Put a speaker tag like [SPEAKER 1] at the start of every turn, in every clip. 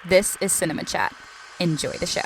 [SPEAKER 1] This is Cinema Chat. Enjoy the show.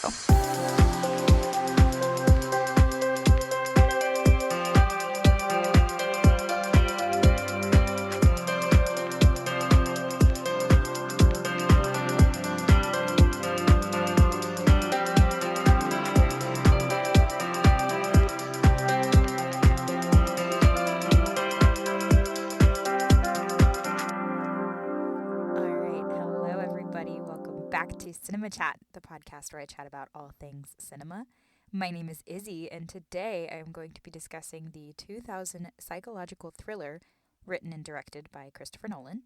[SPEAKER 1] Cinema Chat, the podcast where I chat about all things cinema. My name is Izzy, and today I am going to be discussing the 2000 psychological thriller written and directed by Christopher Nolan.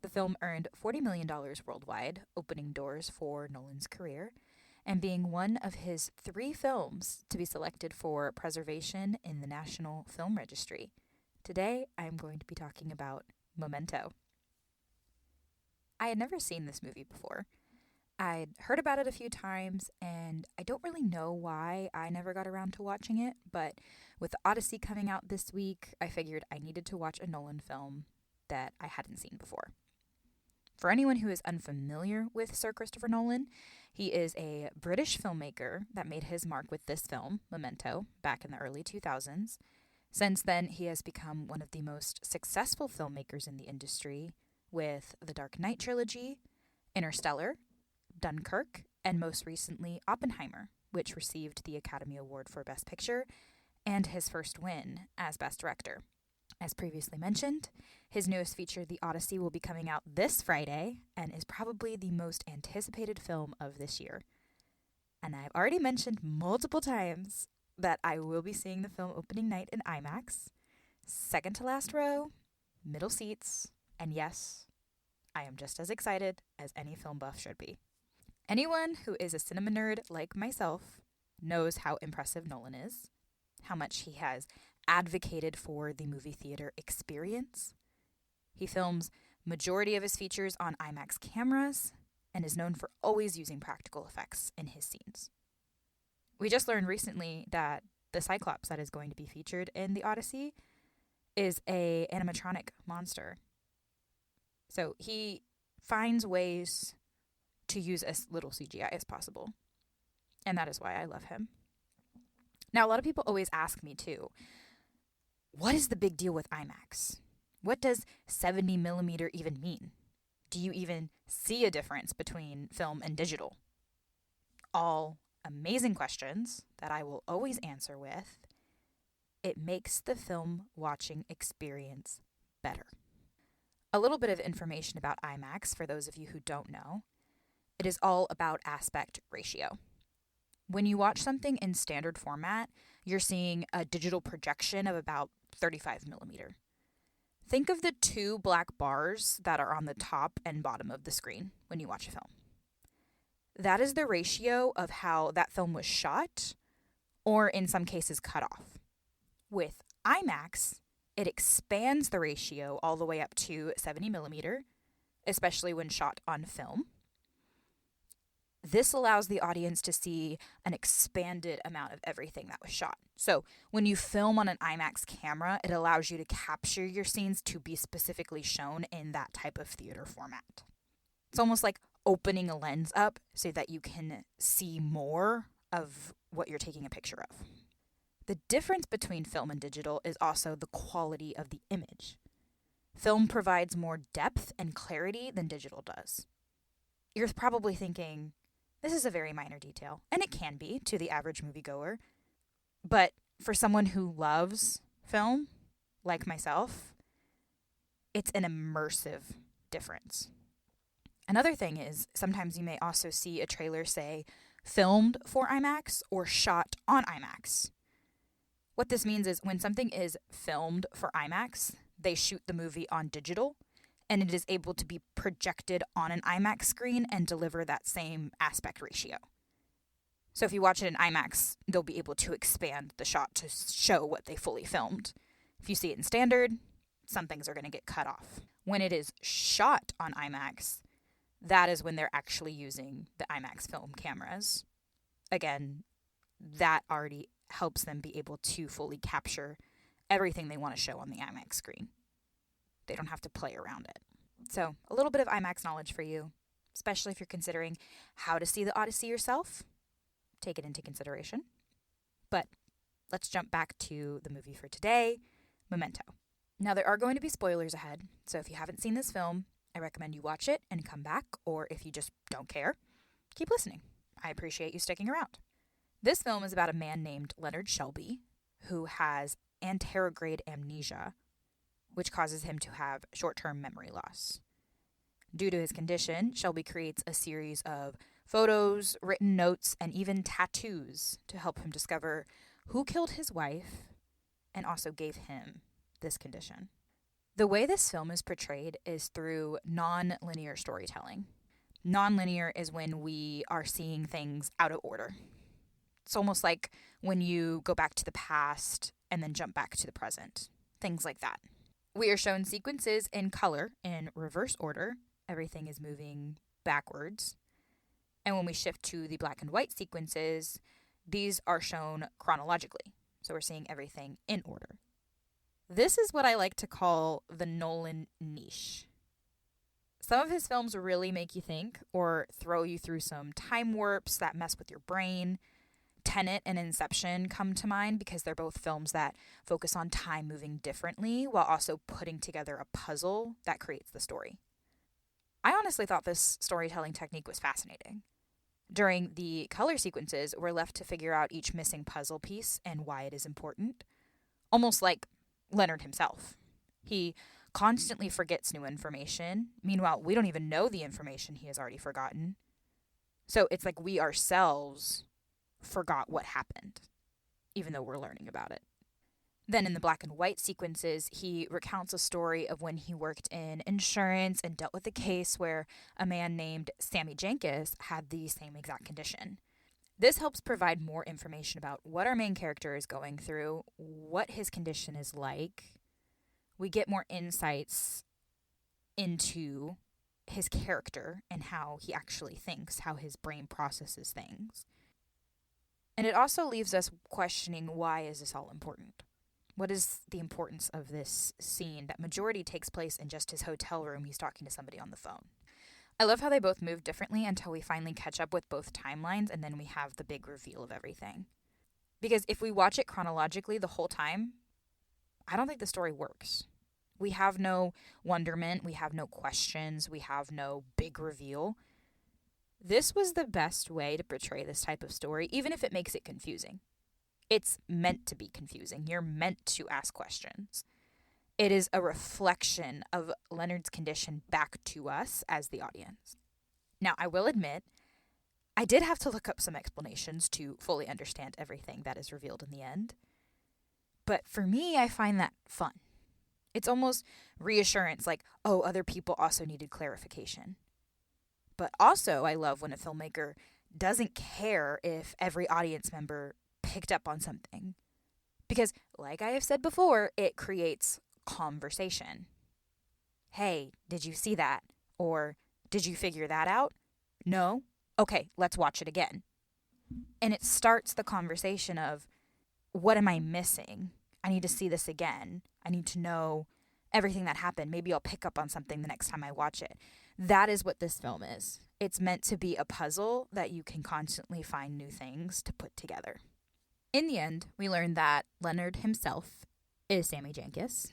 [SPEAKER 1] The film earned $40 million worldwide, opening doors for Nolan's career, and being one of his 3 films to be selected for preservation in the National Film Registry. Today I am going to be talking about Memento. I had never seen this movie before. I'd heard about it a few times, and I don't really know why I never got around to watching it, but with Odyssey coming out this week, I figured I needed to watch a Nolan film that I hadn't seen before. For anyone who is unfamiliar with Sir Christopher Nolan, he is a British filmmaker that made his mark with this film, Memento, back in the early 2000s. Since then, he has become one of the most successful filmmakers in the industry with the Dark Knight trilogy, Interstellar, Dunkirk, and most recently Oppenheimer, which received the Academy Award for Best Picture and his first win as Best Director. As previously mentioned, his newest feature, The Odyssey, will be coming out this Friday and is probably the most anticipated film of this year. And I've already mentioned multiple times that I will be seeing the film opening night in IMAX, second to last row, middle seats, and yes, I am just as excited as any film buff should be. Anyone who is a cinema nerd like myself knows how impressive Nolan is, how much he has advocated for the movie theater experience. He films majority of his features on IMAX cameras and is known for always using practical effects in his scenes. We just learned recently that the Cyclops that is going to be featured in the Odyssey is an animatronic monster. So he finds ways to use as little CGI as possible. And that is why I love him. Now, a lot of people always ask me too, what is the big deal with IMAX? What does 70 millimeter even mean? Do you even see a difference between film and digital? All amazing questions that I will always answer with, it makes the film watching experience better. A little bit of information about IMAX for those of you who don't know. It is all about aspect ratio. When you watch something in standard format, you're seeing a digital projection of about 35 millimeter. Think of the 2 black bars that are on the top and bottom of the screen when you watch a film. That is the ratio of how that film was shot, or in some cases cut off. With IMAX, it expands the ratio all the way up to 70 millimeter, especially when shot on film. This allows the audience to see an expanded amount of everything that was shot. So when you film on an IMAX camera, it allows you to capture your scenes to be specifically shown in that type of theater format. It's almost like opening a lens up so that you can see more of what you're taking a picture of. The difference between film and digital is also the quality of the image. Film provides more depth and clarity than digital does. You're probably thinking, this is a very minor detail, and it can be to the average moviegoer. But for someone who loves film, like myself, it's an immersive difference. Another thing is, sometimes you may also see a trailer say, filmed for IMAX or shot on IMAX. What this means is when something is filmed for IMAX, they shoot the movie on digital, and it is able to be projected on an IMAX screen and deliver that same aspect ratio. So if you watch it in IMAX, they'll be able to expand the shot to show what they fully filmed. If you see it in standard, some things are going to get cut off. When it is shot on IMAX, that is when they're actually using the IMAX film cameras. Again, that already helps them be able to fully capture everything they want to show on the IMAX screen. They don't have to play around it. So, a little bit of IMAX knowledge for you. especially if you're considering how to see the Odyssey yourself. Take it into consideration. But let's jump back to the movie for today, Memento. Now, there are going to be spoilers ahead, so if you haven't seen this film, I recommend you watch it and come back, or if you just don't care, keep listening. I appreciate you sticking around. This film is about a man named Leonard Shelby who has anterograde amnesia, which causes him to have short-term memory loss. Due to his condition, Shelby creates a series of photos, written notes, and even tattoos to help him discover who killed his wife and also gave him this condition. The way this film is portrayed is through non-linear storytelling. Non-linear is when we are seeing things out of order. It's almost like when you go back to the past and then jump back to the present. Things like that. We are shown sequences in color in reverse order. Everything is moving backwards. And when we shift to the black and white sequences, these are shown chronologically. So we're seeing everything in order. This is what I like to call the Nolan niche. Some of his films really make you think or throw you through some time warps that mess with your brain. Tenet and Inception come to mind because they're both films that focus on time moving differently while also putting together a puzzle that creates the story. I honestly thought this storytelling technique was fascinating. During the color sequences, we're left to figure out each missing puzzle piece and why it is important. Almost like Leonard himself. He constantly forgets new information. Meanwhile, we don't even know the information he has already forgotten. So it's like we ourselves forgot what happened, even though we're learning about it. Then in the black and white sequences, he recounts a story of when he worked in insurance and dealt with a case where a man named Sammy Jenkins had the same exact condition. This helps provide more information about what our main character is going through, what his condition is like. We get more insights into his character and how he actually thinks, how his brain processes things. And it also leaves us questioning, why is this all important? What is the importance of this scene that majority takes place in just his hotel room? He's talking to somebody on the phone. I love how they both move differently until we finally catch up with both timelines, and then we have the big reveal of everything. Because if we watch it chronologically the whole time, I don't think the story works. We have no wonderment, we have no questions, we have no big reveal. This was the best way to portray this type of story, even if it makes it confusing. It's meant to be confusing. You're meant to ask questions. It is a reflection of Leonard's condition back to us as the audience. Now, I will admit, I did have to look up some explanations to fully understand everything that is revealed in the end. But for me, I find that fun. It's almost reassurance, like, oh, other people also needed clarification. But also, I love when a filmmaker doesn't care if every audience member picked up on something. Because, like I have said before, it creates conversation. Hey, did you see that? Or did you figure that out? No? Okay, let's watch it again. And it starts the conversation of, what am I missing? I need to see this again. I need to know everything that happened. Maybe I'll pick up on something the next time I watch it. That is what this film is. It's meant to be a puzzle that you can constantly find new things to put together. In the end, we learn that Leonard himself is Sammy Jenkins.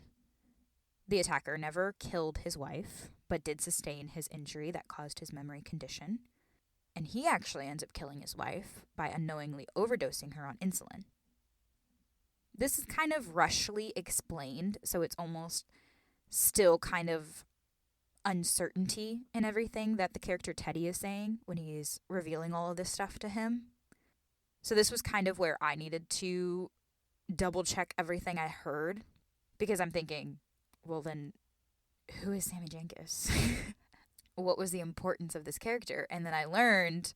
[SPEAKER 1] The attacker never killed his wife, but did sustain his injury that caused his memory condition. And he actually ends up killing his wife by unknowingly overdosing her on insulin. This is kind of rushly explained, so it's almost still kind of uncertainty in everything that the character Teddy is saying when he's revealing all of this stuff to him. So this was kind of where I needed to double check everything I heard, because I'm thinking, well then, who is Sammy Jenkins? What was the importance of this character? And then I learned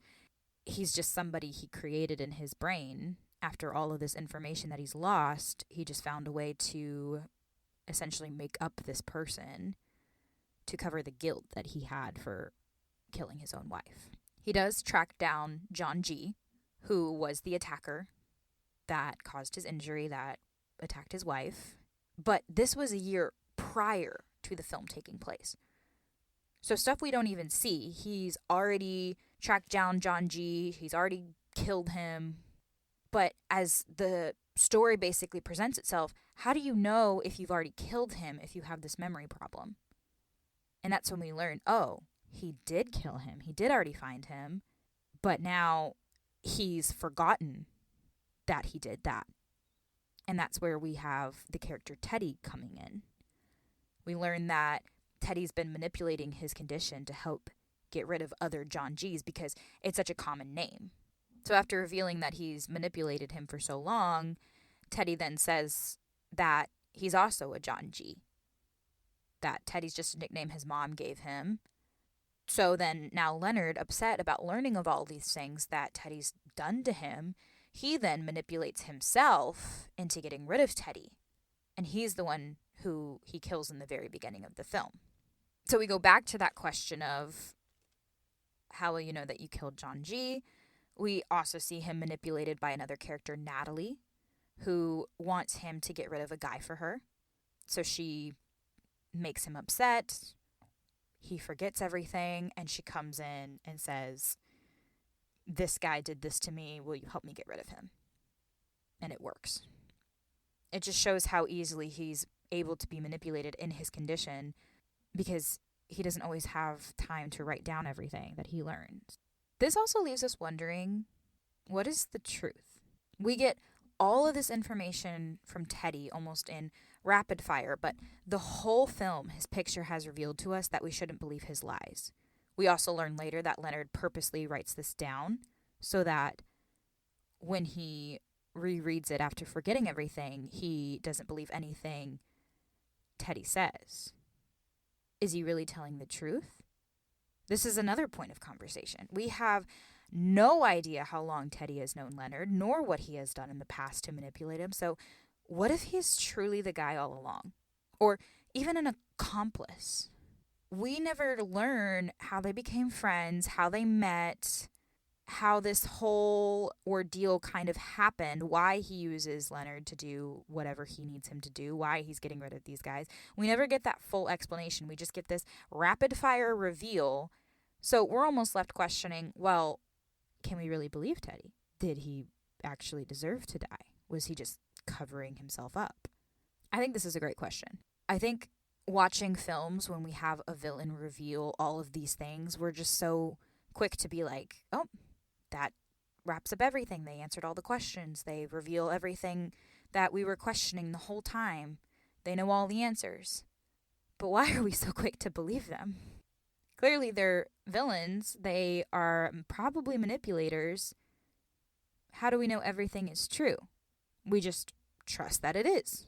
[SPEAKER 1] he's just somebody he created in his brain. After all of this information that he's lost, he just found a way to essentially make up this person to cover the guilt that he had for killing his own wife. He does track down John G., who was the attacker that caused his injury, that attacked his wife. But this was a year prior to the film taking place. So stuff we don't even see. He's already tracked down John G. He's already killed him. But as the story basically presents itself, how do you know if you've already killed him if you have this memory problem? And that's when we learn, oh, he did kill him. He did already find him. But now he's forgotten that he did that. And that's where we have the character Teddy coming in. We learn that Teddy's been manipulating his condition to help get rid of other John G's because it's such a common name. So after revealing that he's manipulated him for so long, Teddy then says that he's also a John G. That Teddy's just a nickname his mom gave him. So then now Leonard, upset about learning of all these things that Teddy's done to him, he then manipulates himself into getting rid of Teddy. And he's the one who he kills in the very beginning of the film. So we go back to that question of how will you know that you killed John G? We also see him manipulated by another character, Natalie, who wants him to get rid of a guy for her. So she makes him upset. He forgets everything, and she comes in and says, this guy did this to me. Will you help me get rid of him? And it works. It just shows how easily he's able to be manipulated in his condition because he doesn't always have time to write down everything that he learns. This also leaves us wondering, what is the truth? We get all of this information from Teddy almost in rapid fire, but the whole film, his picture has revealed to us that we shouldn't believe his lies. We also learn later that Leonard purposely writes this down so that when he rereads it after forgetting everything, he doesn't believe anything Teddy says. Is he really telling the truth? This is another point of conversation. We have no idea how long Teddy has known Leonard, nor what he has done in the past to manipulate him. So what if he's truly the guy all along? Or even an accomplice? We never learn how they became friends, how they met, how this whole ordeal kind of happened, why he uses Leonard to do whatever he needs him to do, why he's getting rid of these guys. We never get that full explanation. We just get this rapid fire reveal. So we're almost left questioning, well, can we really believe Teddy? Did he actually deserve to die? Was he just covering himself up? I think this is a great question. I think watching films when we have a villain reveal all of these things, we're just so quick to be like, oh, that wraps up everything. They answered all the questions. They reveal everything that we were questioning the whole time. They know all the answers. But why are we so quick to believe them? Clearly they're villains. They are probably manipulators. How do we know everything is true? We just trust that it is.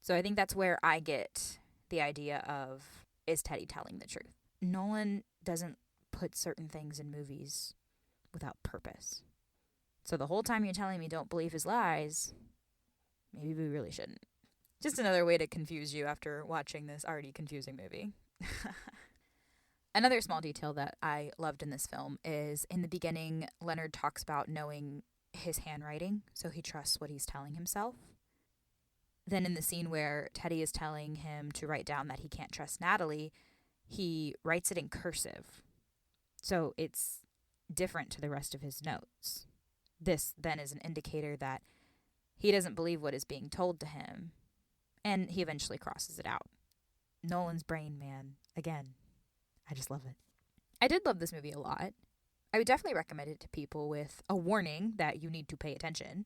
[SPEAKER 1] So I think that's where I get the idea of, is Teddy telling the truth? Nolan doesn't put certain things in movies without purpose. So the whole time you're telling me don't believe his lies, maybe we really shouldn't. Just another way to confuse you after watching this already confusing movie. Another small detail that I loved in this film is in the beginning, Leonard talks about knowing his handwriting, so he trusts what he's telling himself. Then in the scene where Teddy is telling him to write down that he can't trust Natalie, he writes it in cursive. So it's different to the rest of his notes. This then is an indicator that he doesn't believe what is being told to him, and he eventually crosses it out. Nolan's brain, man. Again, I just love it. I did love this movie a lot. I would definitely recommend it to people with a warning that you need to pay attention.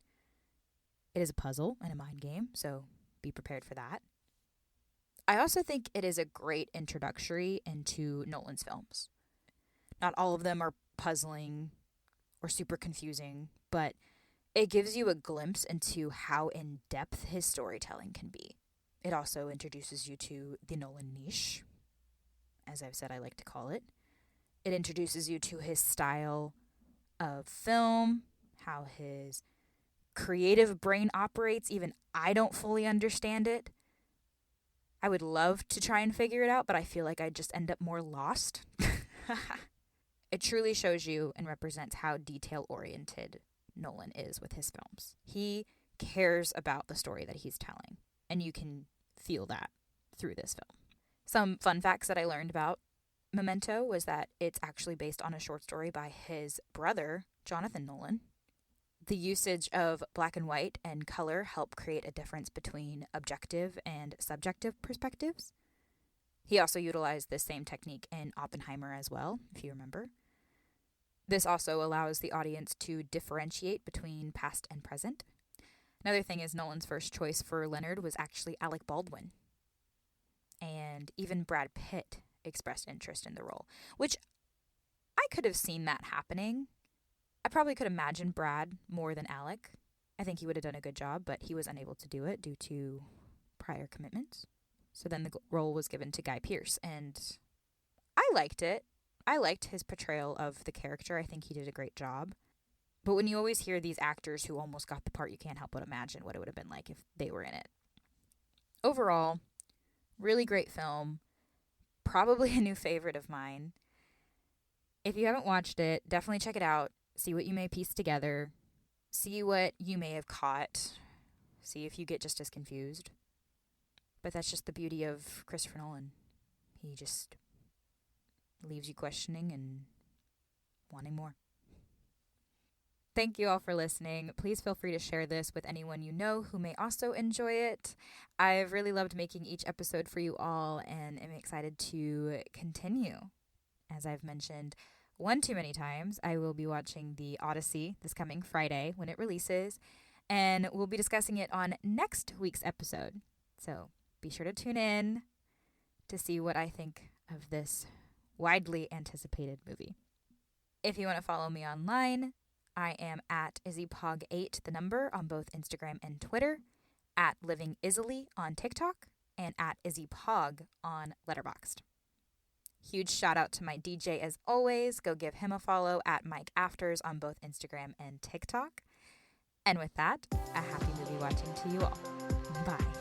[SPEAKER 1] It is a puzzle and a mind game, so be prepared for that. I also think it is a great introductory into Nolan's films. Not all of them are puzzling or super confusing, but it gives you a glimpse into how in-depth his storytelling can be. It also introduces you to the Nolan niche, as I've said I like to call it. It introduces you to his style of film, how his creative brain operates. Even I don't fully understand it. I would love to try and figure it out, but I feel like I'd just end up more lost. It truly shows you and represents how detail-oriented Nolan is with his films. He cares about the story that he's telling, and you can feel that through this film. Some fun facts that I learned about Memento was that it's actually based on a short story by his brother, Jonathan Nolan. The usage of black and white and color help create a difference between objective and subjective perspectives. He also utilized this same technique in Oppenheimer as well, if you remember. This also allows the audience to differentiate between past and present. Another thing is Nolan's first choice for Leonard was actually Alec Baldwin. And even Brad Pitt expressed interest in the role, which I could have seen that happening. I probably could imagine Brad more than Alec. I think he would have done a good job, but he was unable to do it due to prior commitments. So then the role was given to Guy Pearce, and I liked it. I liked his portrayal of the character. I think he did a great job. But when you always hear these actors who almost got the part, you can't help but imagine what it would have been like if they were in it. Overall, really great film. Probably a new favorite of mine. If you haven't watched it, definitely check it out. See what you may piece together. See what you may have caught. See if you get just as confused. But that's just the beauty of Christopher Nolan. He just leaves you questioning and wanting more. Thank you all for listening. Please feel free to share this with anyone you know who may also enjoy it. I've really loved making each episode for you all and am excited to continue. As I've mentioned one too many times, I will be watching the Odyssey this coming Friday when it releases, and we'll be discussing it on next week's episode. So be sure to tune in to see what I think of this widely anticipated movie. If you want to follow me online, I am at IzzyPog8, the number, on both Instagram and Twitter, at LivingIzzily on TikTok, and at IzzyPog on Letterboxd. Huge shout out to my DJ as always. Go give him a follow at Mike Afters on both Instagram and TikTok. And with that, a happy movie watching to you all. Bye.